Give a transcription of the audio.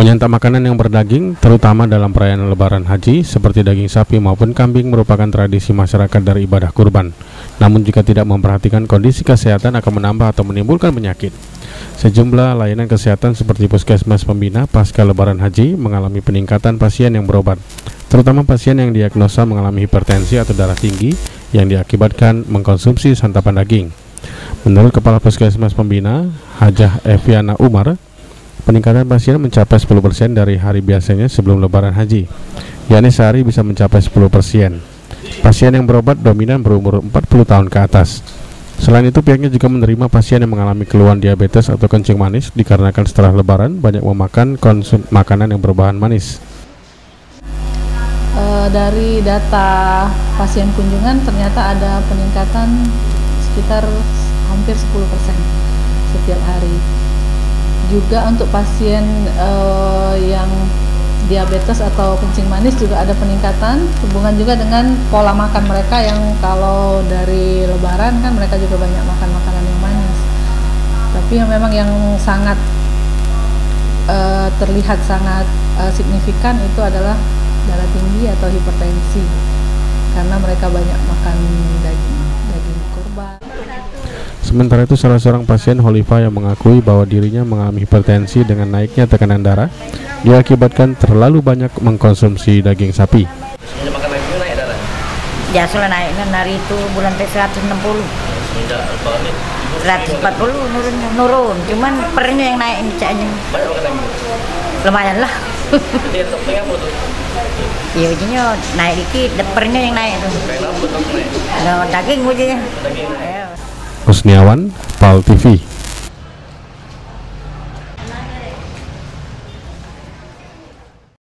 Menyantap makanan yang berdaging, terutama dalam perayaan Lebaran Haji, seperti daging sapi maupun kambing merupakan tradisi masyarakat dari ibadah kurban. Namun jika tidak memperhatikan kondisi kesehatan akan menambah atau menimbulkan penyakit. Sejumlah layanan kesehatan seperti puskesmas pembina pasca Lebaran Haji mengalami peningkatan pasien yang berobat, terutama pasien yang diagnosa mengalami hipertensi atau darah tinggi yang diakibatkan mengkonsumsi santapan daging. Menurut Kepala Puskesmas Pembina, Hajah Eviana Umar, peningkatan pasien mencapai 10% dari hari biasanya sebelum Lebaran Haji, yakni sehari bisa mencapai 10%. Pasien yang berobat dominan berumur 40 tahun ke atas. Selain itu, pihaknya juga menerima pasien yang mengalami keluhan diabetes atau kencing manis dikarenakan setelah Lebaran banyak memakan makanan yang berbahan manis. Dari data pasien kunjungan ternyata ada peningkatan sekitar hampir 10% setiap hari. Juga untuk pasien yang diabetes atau kencing manis juga ada peningkatan, hubungan juga dengan pola makan mereka yang kalau dari Lebaran kan mereka juga banyak makan makanan yang manis. Tapi yang memang yang sangat terlihat sangat signifikan itu adalah darah tinggi atau hipertensi, karena mereka banyak makan daging kurban. Sementara itu, salah seorang pasien Holifa yang mengakui bahwa dirinya mengalami hipertensi dengan naiknya tekanan darah diakibatkan terlalu banyak mengkonsumsi daging sapi. Makan daging naik darah? Ya, soalnya naiknya dari itu bulan 160. Sejak Lebaran ini? 140 nurun, cuman pernya yang naik ini caknya. Banyak makan daging? Lumayan lah. Jadi dokternya apa tuh? Ya ujinya naik dikit, pernya yang naik tuh. Kayak apa dokternya? Ada daging ujinya. Daging. Kusniawan, PAL TV.